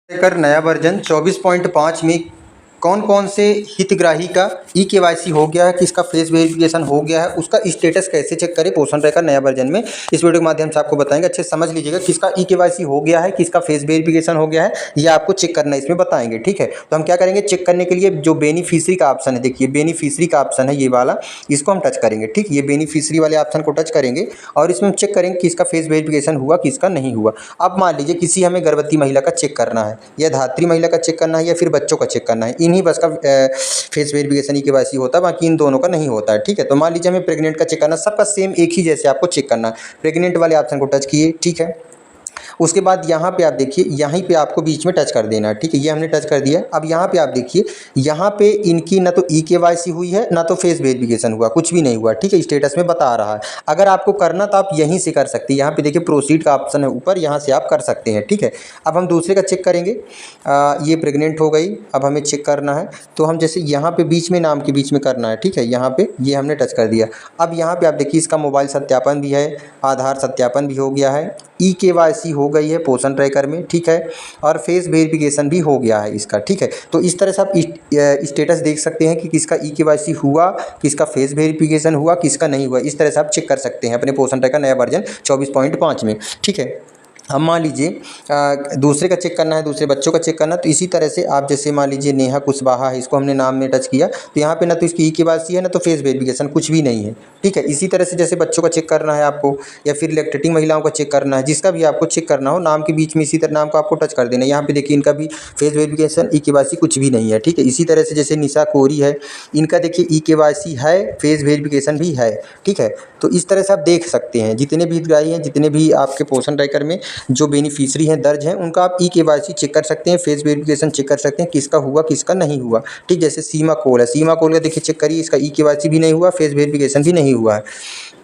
लेकर नया वर्जन 24.5 में कौन कौन से हितग्राही का ई-केवाईसी हो गया है, किसका फेस वेरिफिकेशन हो गया है, उसका स्टेटस कैसे चेक करें पोषण रेखा नया वर्जन में, इस वीडियो के माध्यम से आपको बताएंगे। अच्छे से समझ लीजिएगा किसका ई-केवाईसी हो गया है, किसका फेस वेरिफिकेशन हो गया है, ये आपको चेक करना इसमें बताएंगे। ठीक है, तो हम क्या करेंगे, चेक करने के लिए जो बेनिफिशियरी का ऑप्शन है, देखिए बेनिफिशियरी का ऑप्शन है ये वाला, इसको हम टच करेंगे। ठीक, ये बेनिफिशियरी वाले ऑप्शन को टच करेंगे और इसमें हम चेक करेंगे किसका फेस वेरिफिकेशन हुआ, किसका नहीं हुआ। अब मान लीजिए किसी हमें गर्भवती महिला का चेक करना है, या धात्री महिला का चेक करना है, या फिर बच्चों का चेक करना है, इन्हीं बस का फेस वेरिफिकेशन ई-केवाईसी होता है, बाकी इन दोनों का नहीं होता है। ठीक है, तो मान लीजिए हमें प्रेग्नेंट का चेक करना, सबका सेम एक ही जैसे आपको चेक करना है। प्रेग्नेंट वाले ऑप्शन को टच किए, ठीक है। उसके बाद यहाँ पे आप देखिए, यहीं पे आपको बीच में टच कर देना है। ठीक है, ये हमने टच कर दिया। अब यहाँ पे आप देखिए, यहाँ पे इनकी ना तो ई-केवाईसी हुई है, ना तो फेस वेरिफिकेशन हुआ, कुछ भी नहीं हुआ। ठीक है, स्टेटस में बता रहा है। अगर आपको करना तो आप यहीं से कर सकते हैं। यहाँ पे देखिए प्रोसीड का ऑप्शन है ऊपर, यहाँ से आप कर सकते हैं। ठीक है, अब हम दूसरे का चेक करेंगे। ये प्रेग्नेंट हो गई, अब हमें चेक करना है, तो हम जैसे यहाँ पे बीच में, नाम के बीच में करना है। ठीक है, यहाँ पे ये हमने टच कर दिया। अब यहाँ पे आप देखिए इसका मोबाइल सत्यापन भी है, आधार सत्यापन भी हो गया है, ई-केवाईसी हो गई है पोषण ट्रैकर में। ठीक है, और फेस वेरिफिकेशन भी हो गया है इसका। ठीक है, तो इस तरह से आप स्टेटस देख सकते हैं कि किसका ई-केवाईसी हुआ, किसका फेस वेरिफिकेशन हुआ, किसका नहीं हुआ। इस तरह से आप चेक कर सकते हैं अपने पोषण ट्रैकर नया वर्जन 24.5 में। ठीक है, हम मान लीजिए दूसरे का चेक करना है, दूसरे बच्चों का चेक करना है, तो इसी तरह से आप जैसे मान लीजिए नेहा कुशवाहा है, इसको हमने नाम में टच किया, तो यहाँ पे ना तो इसकी ई-केवाईसी है, ना तो फेस वेरिफिकेशन, कुछ भी नहीं है। ठीक है, इसी तरह से जैसे बच्चों का चेक करना है आपको, या फिर लैक्टेटिंग महिलाओं का चेक करना है, जिसका भी आपको चेक करना हो, नाम के बीच में इसी तरह नाम को आपको टच कर देना है। यहाँ पे देखिए इनका भी फेस वेरिफिकेशन, ई-केवाईसी कुछ भी नहीं है। ठीक है, इसी तरह से जैसे निशा कोरी है, इनका देखिए ई-केवाईसी है, फेस वेरिफिकेशन भी है। ठीक है, तो इस तरह से आप देख सकते हैं जितने भी हितग्राही हैं, जितने भी आपके पोषण ट्रैकर में जो बेनिफिशियरी हैं दर्ज हैं, उनका आप ई-केवाईसी चेक कर सकते हैं, फेस वेरिफिकेशन चेक कर सकते हैं, किसका हुआ किसका नहीं हुआ। ठीक, जैसे सीमा कोल है, सीमा कोल का देखिए चेक करिए, इसका ई-केवाईसी भी नहीं हुआ, फेस वेरिफिकेशन भी नहीं हुआ है।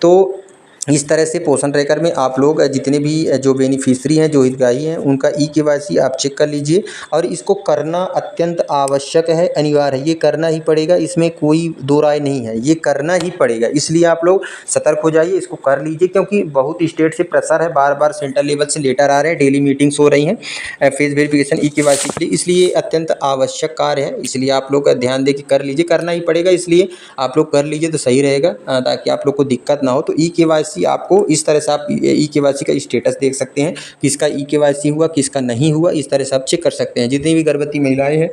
तो इस तरह से पोषण ट्रैकर में आप लोग जितने भी जो बेनिफिशियरी हैं, जो हितग्राही हैं, उनका ई-केवाईसी आप चेक कर लीजिए। और इसको करना अत्यंत आवश्यक है, अनिवार्य है, ये करना ही पड़ेगा, इसमें कोई दो राय नहीं है, ये करना ही पड़ेगा। इसलिए आप लोग सतर्क हो जाइए, इसको कर लीजिए, क्योंकि बहुत स्टेट से प्रेशर है, बार बार सेंट्रल लेवल से लेटर आ रहे हैं, डेली मीटिंग्स हो रही हैं फेस वेरिफिकेशन ई-केवाईसी के लिए, इसलिए अत्यंत आवश्यक कार्य है। इसलिए आप लोग ध्यान दे के कर लीजिए, करना ही पड़ेगा, इसलिए आप लोग कर लीजिए तो सही रहेगा, ताकि आप लोग को दिक्कत ना हो। तो ई-केवाईसी आपको इस तरह से आप ई-केवाईसी का स्टेटस देख सकते हैं, किसका ई-केवाईसी हुआ, किसका नहीं हुआ, इस तरह से आप चेक कर सकते हैं। जितनी भी गर्भवती महिलाएं हैं,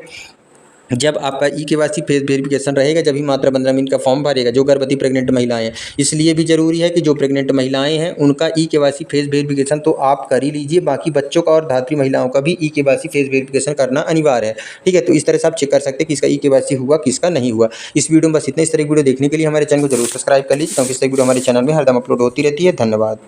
जब आपका ई-केवाईसी फेस वेरिफिकेशन रहेगा, जब ही मात्र 15 मिनट का फॉर्म भरेगा, जो गर्भवती प्रेग्नेंट महिलाएं हैं। इसलिए भी जरूरी है कि जो प्रेग्नेंट महिलाएं हैं उनका ई-केवाईसी फेस वेरिफिकेशन तो आप कर ही लीजिए, बाकी बच्चों का और धात्री महिलाओं का भी ई-केवाईसी फेस वेरिफिकेशन करना अनिवार्य है। ठीक है, तो इस तरह से आप चेक कर सकते हैं किसका ई-केवाईसी हुआ, किसका नहीं हुआ। इस वीडियो में बस इतना। इस तरह की वीडियो देखने के लिए हमारे चैनल को जरूर सब्सक्राइब कर लीजिए, क्योंकि इस तरह की वीडियो हमारे चैनल में हरदम अपलोड होती रहती है। धन्यवाद।